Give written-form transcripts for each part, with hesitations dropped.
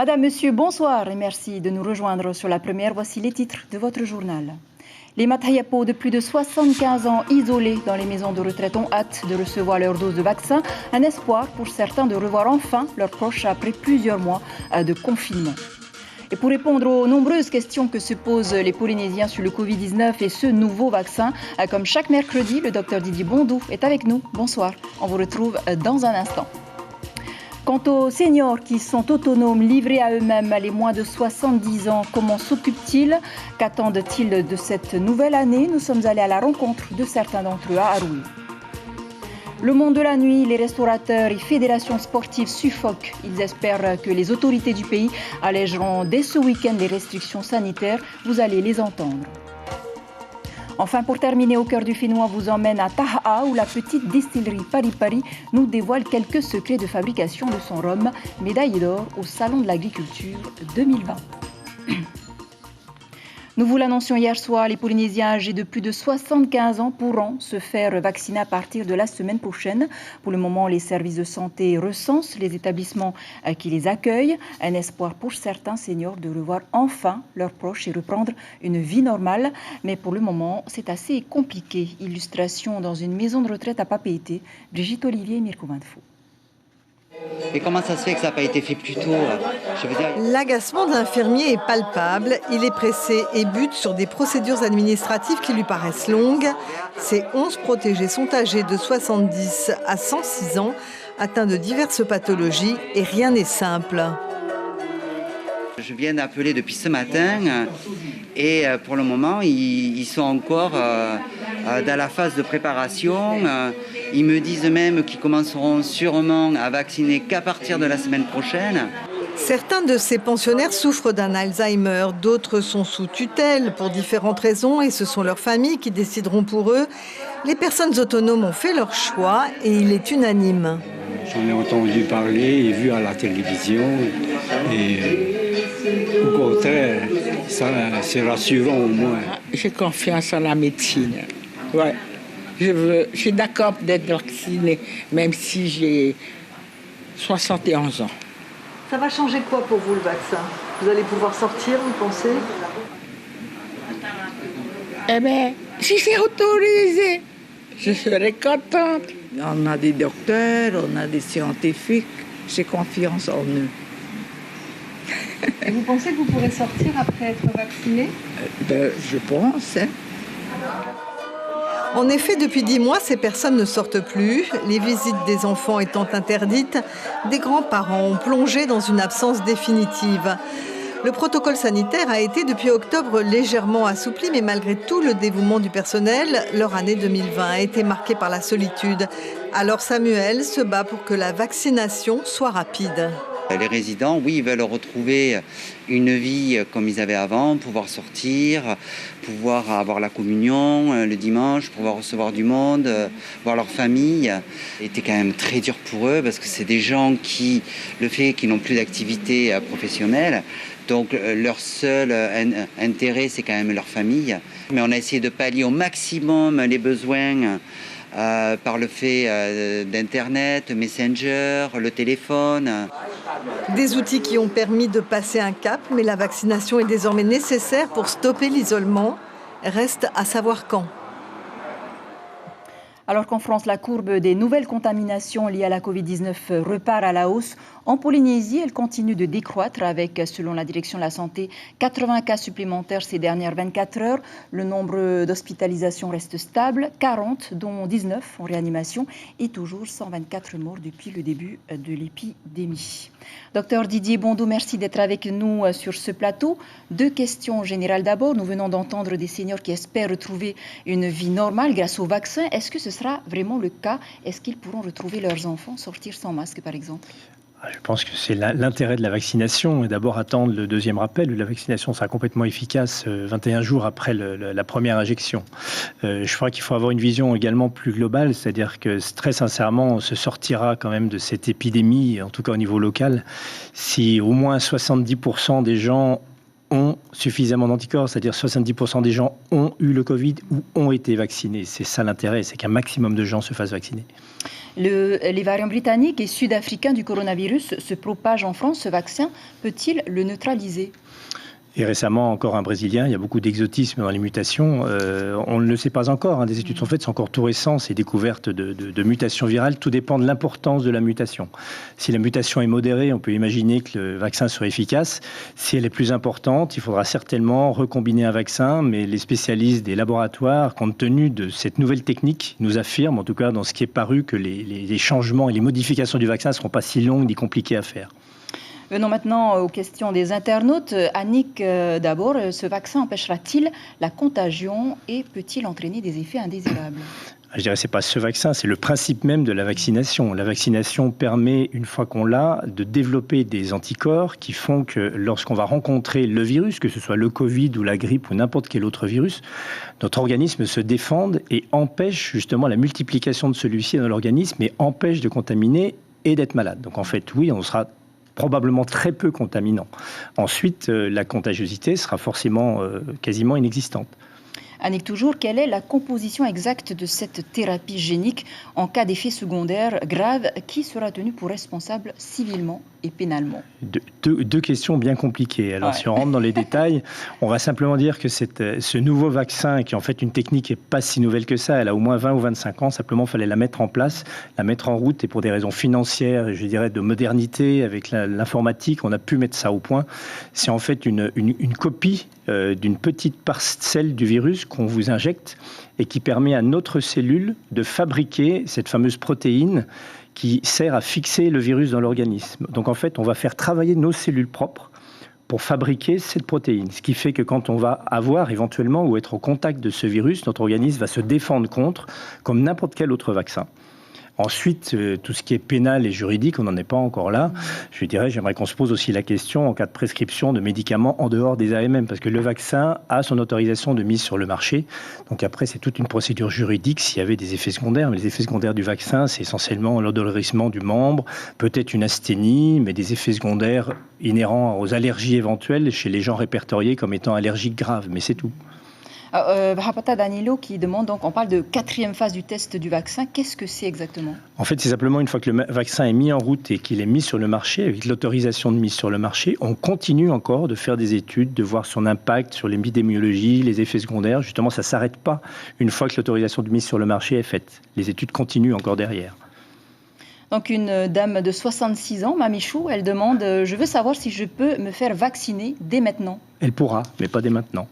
Madame, Monsieur, bonsoir et merci de nous rejoindre sur la première. Voici les titres de votre journal. Les Mathayapo de plus de 75 ans isolés dans les maisons de retraite ont hâte de recevoir leur dose de vaccin. Un espoir pour certains de revoir enfin leurs proches après plusieurs mois de confinement. Et pour répondre aux nombreuses questions que se posent les Polynésiens sur le Covid-19 et ce nouveau vaccin, comme chaque mercredi, le docteur Didier Bondou est avec nous. Bonsoir, on vous retrouve dans un instant. Quant aux seniors qui sont autonomes, livrés à eux-mêmes, les moins de 70 ans, comment s'occupent-ils? Qu'attendent-ils de cette nouvelle année? Nous sommes allés à la rencontre de certains d'entre eux à Aroui. Le monde de la nuit, les restaurateurs et fédérations sportives suffoquent. Ils espèrent que les autorités du pays allégeront dès ce week-end les restrictions sanitaires. Vous allez les entendre. Enfin, pour terminer, au cœur du Fénois vous emmène à Taha, où la petite distillerie Pari Pari nous dévoile quelques secrets de fabrication de son rhum, médaille d'or au Salon de l'Agriculture 2020. Nous vous l'annoncions hier soir, les Polynésiens âgés de plus de 75 ans pourront se faire vacciner à partir de la semaine prochaine. Pour le moment, les services de santé recensent les établissements qui les accueillent. Un espoir pour certains seniors de revoir enfin leurs proches et reprendre une vie normale. Mais pour le moment, c'est assez compliqué. Illustration dans une maison de retraite à Papeete. Brigitte Olivier et Mirko Vanfou. Et comment ça se fait que ça n'a pas été fait plus tôt? L'agacement de l'infirmier est palpable. Il est pressé et bute sur des procédures administratives qui lui paraissent longues. Ces 11 protégés sont âgés de 70 à 106 ans, atteints de diverses pathologies et rien n'est simple. Je viens d'appeler depuis ce matin et pour le moment, ils sont encore dans la phase de préparation. Ils me disent même qu'ils commenceront sûrement à vacciner qu'à partir de la semaine prochaine. Certains de ces pensionnaires souffrent d'un Alzheimer, d'autres sont sous tutelle pour différentes raisons et ce sont leurs familles qui décideront pour eux. Les personnes autonomes ont fait leur choix et il est unanime. J'en ai entendu parler et vu à la télévision et au contraire, ça, c'est rassurant au moins. J'ai confiance en la médecine. Ouais. Je suis d'accord d'être vaccinée, même si j'ai 71 ans. Ça va changer quoi pour vous le vaccin? Vous allez pouvoir sortir, vous pensez? Eh bien, si c'est autorisé, je serai contente. On a des docteurs, on a des scientifiques. J'ai confiance en eux. Et vous pensez que vous pourrez sortir après être vacciné? Je pense. En effet, depuis 10 mois, ces personnes ne sortent plus. Les visites des enfants étant interdites, des grands-parents ont plongé dans une absence définitive. Le protocole sanitaire a été depuis octobre légèrement assoupli, mais malgré tout le dévouement du personnel, leur année 2020 a été marquée par la solitude. Alors Samuel se bat pour que la vaccination soit rapide. Les résidents, oui, ils veulent retrouver une vie comme ils avaient avant, pouvoir sortir, pouvoir avoir la communion le dimanche, pouvoir recevoir du monde, voir leur famille. C'était quand même très dur pour eux parce que c'est des gens qui, le fait qu'ils n'ont plus d'activité professionnelle, donc leur seul intérêt, c'est quand même leur famille. Mais on a essayé de pallier au maximum les besoins par le fait d'Internet, Messenger, le téléphone. Des outils qui ont permis de passer un cap, mais la vaccination est désormais nécessaire pour stopper l'isolement. Reste à savoir quand. Alors qu'en France, la courbe des nouvelles contaminations liées à la Covid-19 repart à la hausse, en Polynésie, elle continue de décroître avec, selon la direction de la santé, 80 cas supplémentaires ces dernières 24 heures. Le nombre d'hospitalisations reste stable, 40 dont 19 en réanimation et toujours 124 morts depuis le début de l'épidémie. Docteur Didier Bondou, merci d'être avec nous sur ce plateau. 2 questions générales d'abord. Nous venons d'entendre des seniors qui espèrent retrouver une vie normale grâce au vaccin. Est-ce que ce sera vraiment le cas? Est-ce qu'ils pourront retrouver leurs enfants, sortir sans masque par exemple? Je pense que c'est l'intérêt de la vaccination et d'abord attendre le deuxième rappel. La vaccination sera complètement efficace 21 jours après la première injection. Je crois qu'il faut avoir une vision également plus globale, c'est-à-dire que très sincèrement, on se sortira quand même de cette épidémie, en tout cas au niveau local, si au moins 70% des gens ont suffisamment d'anticorps, c'est-à-dire 70% des gens ont eu le Covid ou ont été vaccinés. C'est ça l'intérêt, c'est qu'un maximum de gens se fassent vacciner. Les variants britanniques et sud-africains du coronavirus se propagent en France. Ce vaccin peut-il le neutraliser ? Et récemment, encore un Brésilien, il y a beaucoup d'exotisme dans les mutations. On ne le sait pas encore, des études sont faites, c'est encore tout récent, ces découvertes de mutations virales. Tout dépend de l'importance de la mutation. Si la mutation est modérée, on peut imaginer que le vaccin serait efficace. Si elle est plus importante, il faudra certainement recombiner un vaccin, mais les spécialistes des laboratoires, compte tenu de cette nouvelle technique, nous affirment, en tout cas dans ce qui est paru, que les changements et les modifications du vaccin ne seront pas si longues ni compliquées à faire. Venons maintenant aux questions des internautes. Annick, d'abord, ce vaccin empêchera-t-il la contagion et peut-il entraîner des effets indésirables ? Je dirais que ce n'est pas ce vaccin, c'est le principe même de la vaccination. La vaccination permet, une fois qu'on l'a, de développer des anticorps qui font que lorsqu'on va rencontrer le virus, que ce soit le Covid ou la grippe ou n'importe quel autre virus, notre organisme se défende et empêche justement la multiplication de celui-ci dans l'organisme et empêche de contaminer et d'être malade. Donc en fait, oui, on sera probablement très peu contaminant. Ensuite, la contagiosité sera forcément quasiment inexistante. Annick, toujours, quelle est la composition exacte de cette thérapie génique en cas d'effet secondaire grave? Qui sera tenu pour responsable civilement et pénalement? Deux questions bien compliquées. Alors, si on rentre dans les détails, on va simplement dire que ce nouveau vaccin, qui est en fait une technique qui n'est pas si nouvelle que ça, elle a au moins 20 ou 25 ans, simplement il fallait la mettre en place, la mettre en route, et pour des raisons financières et je dirais de modernité, avec l'informatique, on a pu mettre ça au point. C'est en fait une copie d'une petite parcelle du virus qu'on vous injecte et qui permet à notre cellule de fabriquer cette fameuse protéine qui sert à fixer le virus dans l'organisme. Donc en fait, on va faire travailler nos cellules propres pour fabriquer cette protéine. Ce qui fait que quand on va avoir éventuellement ou être au contact de ce virus, notre organisme va se défendre contre, comme n'importe quel autre vaccin. Ensuite, tout ce qui est pénal et juridique, on n'en est pas encore là. Je dirais, j'aimerais qu'on se pose aussi la question en cas de prescription de médicaments en dehors des AMM, parce que le vaccin a son autorisation de mise sur le marché. Donc après, c'est toute une procédure juridique s'il y avait des effets secondaires. Mais les effets secondaires du vaccin, c'est essentiellement l'endolorissement du membre, peut-être une asthénie, mais des effets secondaires inhérents aux allergies éventuelles chez les gens répertoriés comme étant allergiques graves, mais c'est tout. Rapata Danilo qui demande, donc on parle de 4e phase du test du vaccin. Qu'est-ce que c'est exactement? En fait, c'est simplement une fois que le vaccin est mis en route et qu'il est mis sur le marché, avec l'autorisation de mise sur le marché, on continue encore de faire des études, de voir son impact sur l'épidémiologie, les effets secondaires. Justement, ça ne s'arrête pas une fois que l'autorisation de mise sur le marché est faite. Les études continuent encore derrière. Donc une dame de 66 ans, Mamichou, elle demande « Je veux savoir si je peux me faire vacciner dès maintenant ». Elle pourra, mais pas dès maintenant.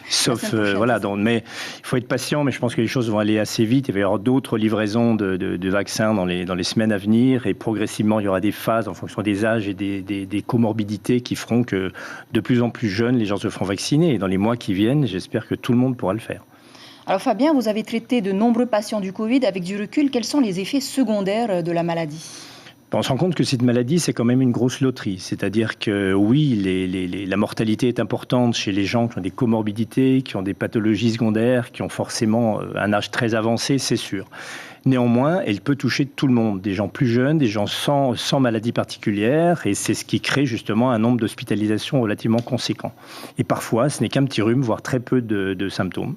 Sauf, voilà, donc, mais il faut être patient, mais je pense que les choses vont aller assez vite. Il va y avoir d'autres livraisons de vaccins dans les semaines à venir et progressivement, il y aura des phases en fonction des âges et des comorbidités qui feront que de plus en plus jeunes, les gens se feront vacciner. Et dans les mois qui viennent, j'espère que tout le monde pourra le faire. Alors Fabien, vous avez traité de nombreux patients du Covid. Avec du recul, quels sont les effets secondaires de la maladie ? On se rend compte que cette maladie, c'est quand même une grosse loterie. C'est-à-dire que oui, la mortalité est importante chez les gens qui ont des comorbidités, qui ont des pathologies secondaires, qui ont forcément un âge très avancé, c'est sûr. Néanmoins, elle peut toucher tout le monde, des gens plus jeunes, des gens sans maladie particulière, et c'est ce qui crée justement un nombre d'hospitalisations relativement conséquent. Et parfois, ce n'est qu'un petit rhume, voire très peu de symptômes.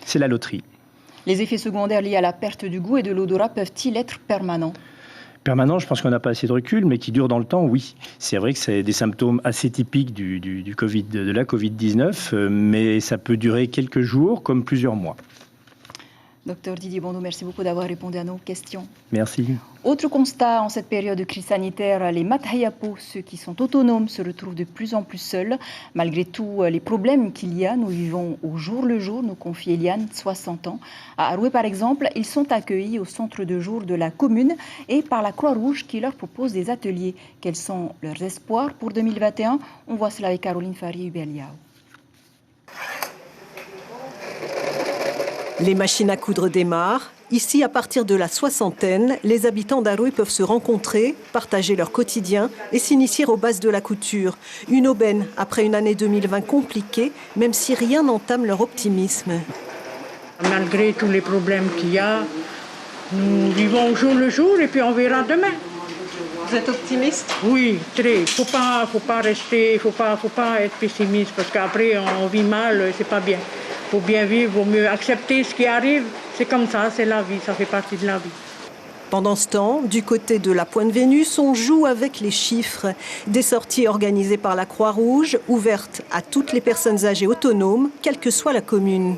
C'est la loterie. Les effets secondaires liés à la perte du goût et de l'odorat peuvent-ils être permanents ? Permanent, je pense qu'on n'a pas assez de recul, mais qui dure dans le temps, oui. C'est vrai que c'est des symptômes assez typiques du COVID, de la Covid-19, mais ça peut durer quelques jours comme plusieurs mois. Docteur Didier Bondou, merci beaucoup d'avoir répondu à nos questions. Merci. Autre constat en cette période de crise sanitaire, les Mathayapo, ceux qui sont autonomes, se retrouvent de plus en plus seuls. Malgré tous les problèmes qu'il y a, nous vivons au jour le jour, nous confie Eliane, 60 ans. À Arouet, par exemple, ils sont accueillis au centre de jour de la commune et par la Croix-Rouge qui leur propose des ateliers. Quels sont leurs espoirs pour 2021? On voit cela avec Caroline Fari-Ubeliao. Les machines à coudre démarrent. Ici, à partir de la soixantaine, les habitants d'Arouet peuvent se rencontrer, partager leur quotidien et s'initier aux bases de la couture. Une aubaine après une année 2020 compliquée, même si rien n'entame leur optimisme. Malgré tous les problèmes qu'il y a, nous vivons au jour le jour et puis on verra demain. Vous êtes optimiste? Oui, très. Faut pas être pessimiste parce qu'après on vit mal, c'est pas bien. Faut bien vivre, vaut mieux accepter ce qui arrive. C'est comme ça, c'est la vie, ça fait partie de la vie. Pendant ce temps, du côté de la Pointe-Vénus, on joue avec les chiffres. Des sorties organisées par la Croix-Rouge, ouvertes à toutes les personnes âgées autonomes, quelle que soit la commune.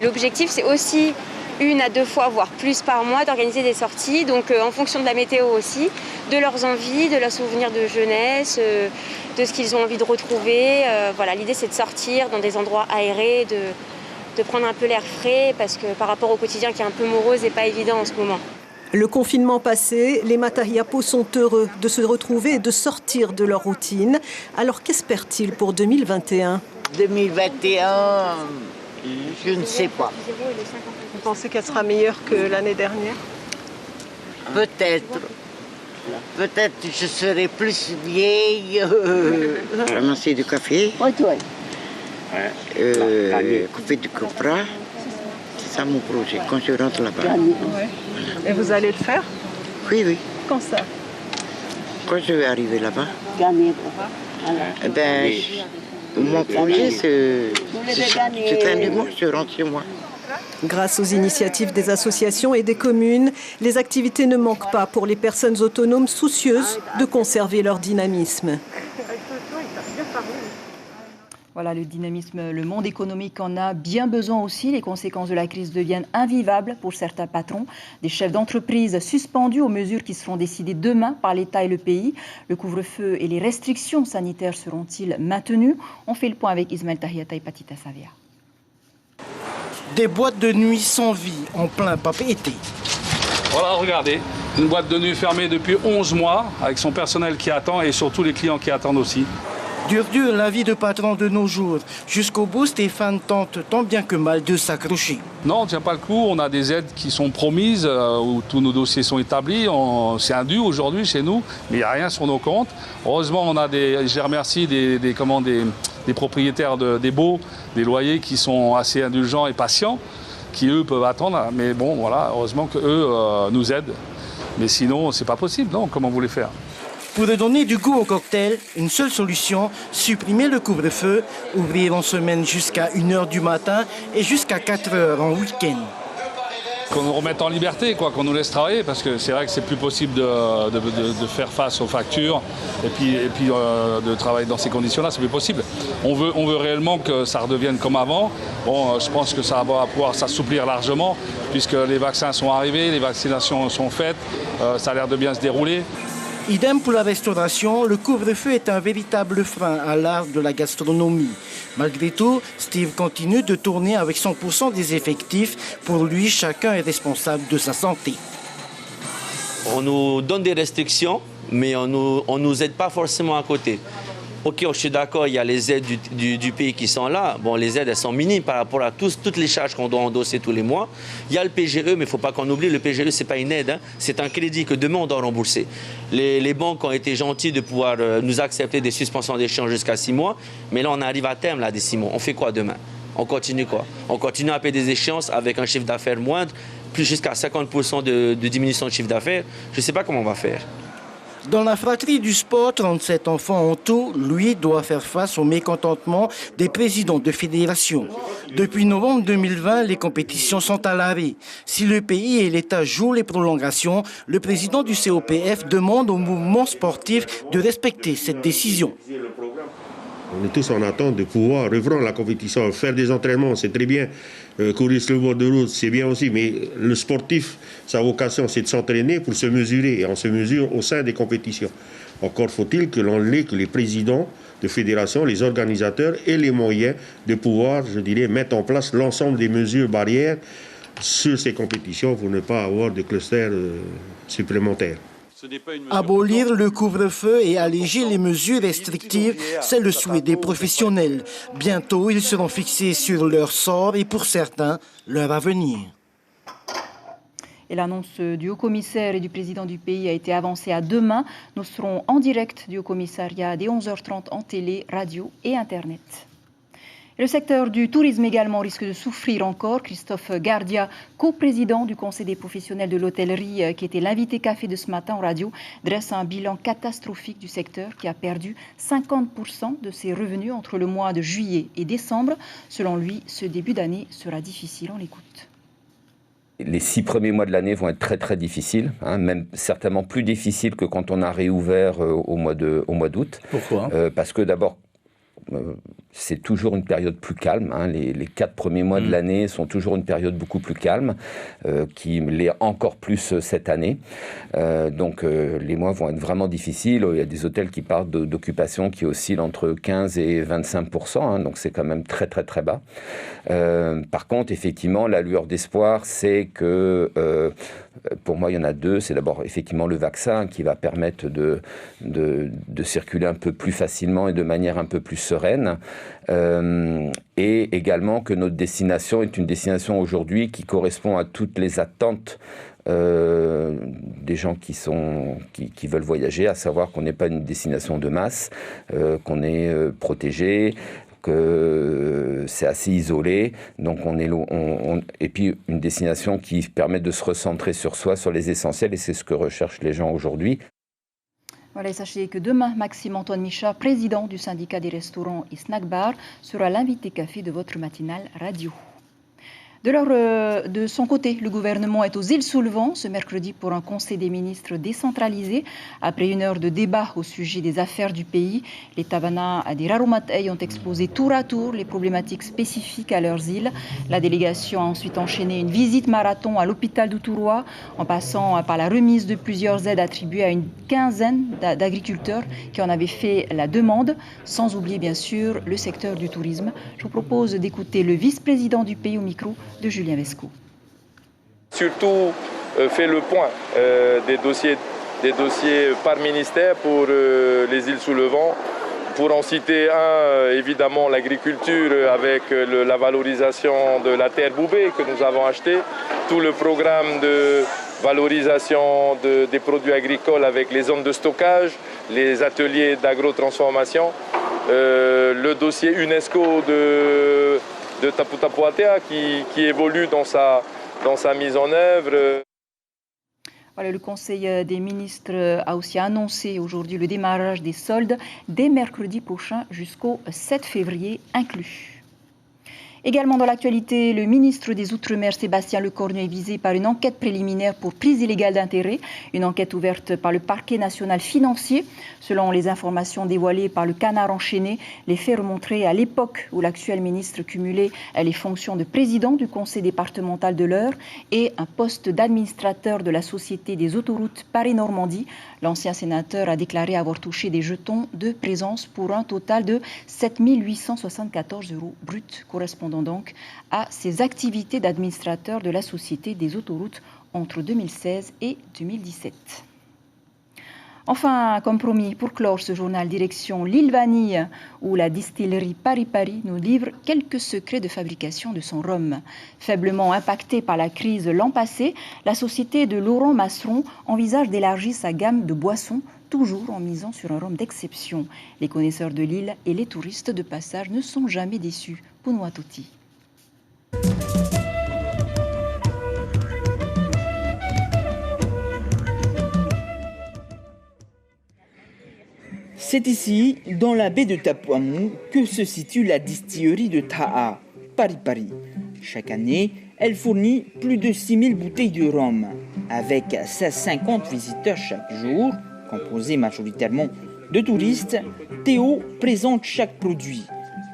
L'objectif, c'est aussi 1 à 2 fois, voire plus par mois, d'organiser des sorties. Donc en fonction de la météo aussi, de leurs envies, de leurs souvenirs de jeunesse, de ce qu'ils ont envie de retrouver. Voilà, l'idée, c'est de sortir dans des endroits aérés, de prendre un peu l'air frais, parce que par rapport au quotidien qui est un peu morose, c'est pas évident en ce moment. Le confinement passé, les Matahiapo sont heureux de se retrouver et de sortir de leur routine. Alors qu'espèrent-ils pour 2021 ? 2021, je ne sais pas. Vous pensez qu'elle sera meilleure que l'année dernière? Peut-être. Peut-être je serai plus vieille. Ramasser du café. Oui, oui. Couper du copra. C'est ça mon projet, quand je rentre là-bas. Ouais. Et vous allez le faire? Oui, oui. Quand ça? Quand je vais arriver là-bas. Eh ben, mon projet, c'est un dimanche, je rentre chez moi. Grâce aux initiatives des associations et des communes, les activités ne manquent pas pour les personnes autonomes soucieuses de conserver leur dynamisme. Voilà, le dynamisme, le monde économique en a bien besoin aussi. Les conséquences de la crise deviennent invivables pour certains patrons. Des chefs d'entreprise suspendus aux mesures qui seront décidées demain par l'État et le pays. Le couvre-feu et les restrictions sanitaires seront-ils maintenus? On fait le point avec Ismaël Tahiata et Patita Savia. Des boîtes de nuit sans vie en plein été. Voilà, regardez, une boîte de nuit fermée depuis 11 mois avec son personnel qui attend et surtout les clients qui attendent aussi. Dur la vie de patron de nos jours. Jusqu'au bout, Stéphane tente tant bien que mal de s'accrocher. Non, on ne tient pas le coup. On a des aides qui sont promises, où tous nos dossiers sont établis. C'est un dû aujourd'hui chez nous, mais il n'y a rien sur nos comptes. Heureusement, on a je remercie des propriétaires des baux, des loyers qui sont assez indulgents et patients, qui eux peuvent attendre. Mais bon, voilà, heureusement qu'eux nous aident. Mais sinon, c'est pas possible, non? Comment vous voulez faire? Pour donner du goût au cocktail, une seule solution, supprimer le couvre-feu, ouvrir en semaine jusqu'à 1h du matin et jusqu'à 4h en week-end. Qu'on nous remette en liberté, qu'on nous laisse travailler, parce que c'est vrai que c'est plus possible de faire face aux factures et puis de travailler dans ces conditions-là, c'est plus possible. On veut réellement que ça redevienne comme avant. Bon, je pense que ça va pouvoir s'assouplir largement, puisque les vaccins sont arrivés, les vaccinations sont faites, ça a l'air de bien se dérouler. Idem pour la restauration, le couvre-feu est un véritable frein à l'art de la gastronomie. Malgré tout, Steve continue de tourner avec 100% des effectifs. Pour lui, chacun est responsable de sa santé. On nous donne des restrictions, mais on nous aide pas forcément à côté. Ok, je suis d'accord, il y a les aides du pays qui sont là. Bon, les aides, elles sont minimes par rapport à toutes les charges qu'on doit endosser tous les mois. Il y a le PGE, mais il ne faut pas qu'on oublie, le PGE, ce n'est pas une aide, hein. C'est un crédit que demain, on doit rembourser. Les banques ont été gentilles de pouvoir nous accepter des suspensions d'échéance jusqu'à 6 mois. Mais là, on arrive à terme là, des 6 mois. On fait quoi demain? On continue quoi? On continue à payer des échéances avec un chiffre d'affaires moindre, plus jusqu'à 50% de diminution de chiffre d'affaires. Je ne sais pas comment on va faire. Dans la fratrie du sport, 37 enfants en tout, lui doit faire face au mécontentement des présidents de fédération. Depuis novembre 2020, les compétitions sont à l'arrêt. Si le pays et l'État jouent les prolongations, le président du COPF demande au mouvement sportif de respecter cette décision. On est tous en attente de pouvoir reprendre la compétition, faire des entraînements, c'est très bien. Courir sur le bord de route, c'est bien aussi. Mais le sportif, sa vocation, c'est de s'entraîner pour se mesurer. Et on se mesure au sein des compétitions. Encore faut-il que les présidents de fédération, les organisateurs aient les moyens de pouvoir, je dirais, mettre en place l'ensemble des mesures barrières sur ces compétitions pour ne pas avoir de clusters supplémentaires. Abolir le couvre-feu et alléger les mesures restrictives, c'est le souhait des professionnels. Bientôt, ils seront fixés sur leur sort et pour certains, leur avenir. Et l'annonce du haut-commissaire et du président du pays a été avancée à demain. Nous serons en direct du haut-commissariat dès 11h30 en télé, radio et Internet. Le secteur du tourisme également risque de souffrir encore. Christophe Gardia, coprésident du Conseil des professionnels de l'hôtellerie, qui était l'invité café de ce matin en radio, dresse un bilan catastrophique du secteur qui a perdu 50% de ses revenus entre le mois de juillet et décembre. Selon lui, ce début d'année sera difficile. On l'écoute. Les 6 premiers mois de l'année vont être très très difficiles, même certainement plus difficiles que quand on a réouvert au mois d'août. Pourquoi ? Parce que d'abord, c'est toujours une période plus calme. Les 4 premiers mois de l'année sont toujours une période beaucoup plus calme, qui l'est encore plus cette année. Donc les mois vont être vraiment difficiles. Il y a des hôtels qui parlent d'occupation qui oscillent entre 15 et 25%, donc c'est quand même très très très bas. Par contre, effectivement, la lueur d'espoir, c'est que pour moi, il y en a 2. C'est d'abord effectivement le vaccin qui va permettre de circuler un peu plus facilement et de manière un peu plus sereine. Et également que notre destination est une destination aujourd'hui qui correspond à toutes les attentes des gens qui veulent voyager, à savoir qu'on n'est pas une destination de masse, qu'on est protégé, que c'est assez isolé, donc et puis une destination qui permet de se recentrer sur soi, sur les essentiels, et c'est ce que recherchent les gens aujourd'hui. Voilà, et sachez que demain, Maxime-Antoine Micha, président du syndicat des restaurants et snack bars, sera l'invité café de votre matinale radio. De son côté, le gouvernement est aux îles sous le vent ce mercredi pour un conseil des ministres décentralisé. Après une heure de débat au sujet des affaires du pays, les Tabana des Raromatei ont exposé tour à tour les problématiques spécifiques à leurs îles. La délégation a ensuite enchaîné une visite marathon à l'hôpital d'Outuroa, en passant par la remise de plusieurs aides attribuées à une quinzaine d'agriculteurs qui en avaient fait la demande, sans oublier bien sûr le secteur du tourisme. Je vous propose d'écouter le vice-président du pays au micro de Julien Vesco. Surtout fait le point des dossiers par ministère pour les îles sous le vent. Pour en citer un, évidemment l'agriculture avec la valorisation de la terre boubée que nous avons achetée, tout le programme de valorisation des produits agricoles avec les zones de stockage, les ateliers d'agrotransformation, le dossier UNESCO de Tapu Tapu Atea qui évolue dans sa mise en œuvre. Voilà, le Conseil des ministres a aussi annoncé aujourd'hui le démarrage des soldes dès mercredi prochain jusqu'au 7 février inclus. Également dans l'actualité, le ministre des Outre-mer, Sébastien Lecornu, est visé par une enquête préliminaire pour prise illégale d'intérêt, une enquête ouverte par le parquet national financier. Selon les informations dévoilées par le Canard enchaîné, les faits remonteraient à l'époque où l'actuel ministre cumulait les fonctions de président du conseil départemental de l'Eure et un poste d'administrateur de la Société des autoroutes Paris-Normandie. L'ancien sénateur a déclaré avoir touché des jetons de présence pour un total de 7 874 € bruts, correspondant donc à ses activités d'administrateur de la Société des autoroutes entre 2016 et 2017. Enfin, comme promis, pour clore ce journal, direction l'île Vanille, où la distillerie Paris nous livre quelques secrets de fabrication de son rhum. Faiblement impactée par la crise l'an passé, la société de Laurent Masseron envisage d'élargir sa gamme de boissons, toujours en misant sur un rhum d'exception. Les connaisseurs de l'île et les touristes de passage ne sont jamais déçus. Punoa Tuti. C'est ici, dans la baie de Tapuamu, que se situe la distillerie de Ta'a, Paris. Chaque année, elle fournit plus de 6000 bouteilles de rhum. Avec 1650 visiteurs chaque jour, composés majoritairement de touristes, Théo présente chaque produit.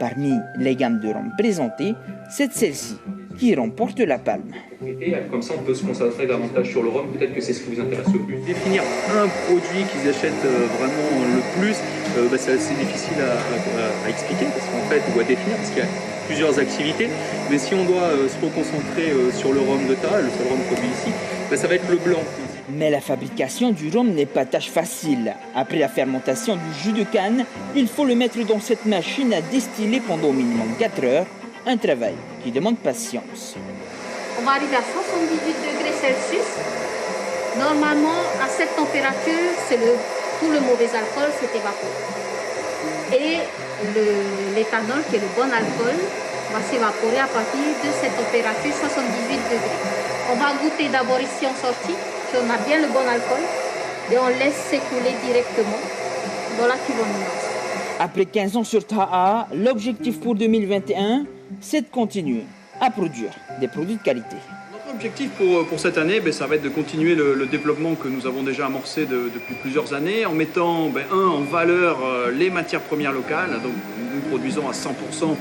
Parmi les gammes de rhum présentées, c'est celle-ci qui remporte la palme. Et comme ça, on peut se concentrer davantage sur le rhum. Peut-être que c'est ce qui vous intéresse le plus. Définir un produit qu'ils achètent vraiment le plus, c'est assez difficile à expliquer parce qu'en fait, on doit définir parce qu'il y a plusieurs activités. Mais si on doit se reconcentrer sur le rhum de Ta, le seul rhum produit ici, ça va être le blanc. Mais la fabrication du rhum n'est pas tâche facile. Après la fermentation du jus de canne, il faut le mettre dans cette machine à distiller pendant au minimum 4 heures. Un travail qui demande patience. On va arriver à 78 degrés Celsius. Normalement, à cette température, tout le mauvais alcool s'est évaporé. Et l'éthanol, qui est le bon alcool, va s'évaporer à partir de cette température 78 degrés. On va goûter d'abord ici en sortie, si on a bien le bon alcool, et on laisse s'écouler directement dans la cuve en inox. Après 15 ans sur Taha, l'objectif pour 2021, c'est de continuer à produire des produits de qualité. Notre objectif pour cette année, ça va être de continuer le développement que nous avons déjà amorcé depuis plusieurs années, en mettant en valeur les matières premières locales. Donc nous produisons à 100%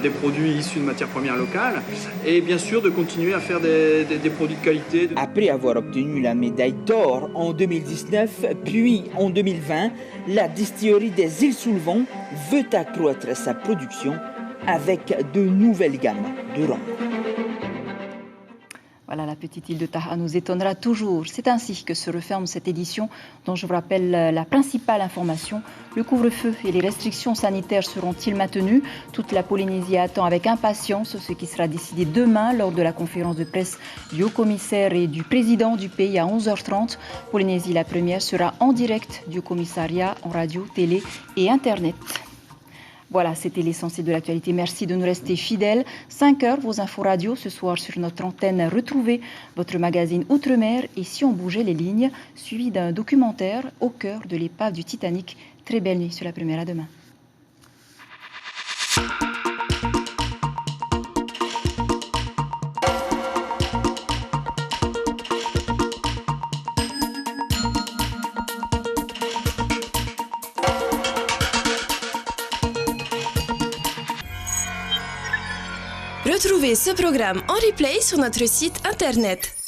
des produits issus de matières premières locales, et bien sûr de continuer à faire des produits de qualité. Après avoir obtenu la médaille d'or en 2019, puis en 2020, la distillerie des Îles sous le Vent veut accroître sa production avec de nouvelles gammes de rhum. Voilà, la petite île de Taha nous étonnera toujours. C'est ainsi que se referme cette édition dont je vous rappelle la principale information. Le couvre-feu et les restrictions sanitaires seront-ils maintenus? Toute la Polynésie attend avec impatience ce qui sera décidé demain lors de la conférence de presse du haut-commissaire et du président du pays à 11h30. Polynésie, la première, sera en direct du commissariat en radio, télé et Internet. Voilà, c'était l'essentiel de l'actualité. Merci de nous rester fidèles. 5h, vos infos radio ce soir sur notre antenne. Retrouvez votre magazine Outre-mer et Si on bougeait les lignes, suivi d'un documentaire au cœur de l'épave du Titanic. Très belle nuit sur la première, à demain. Retrouvez ce programme en replay sur notre site internet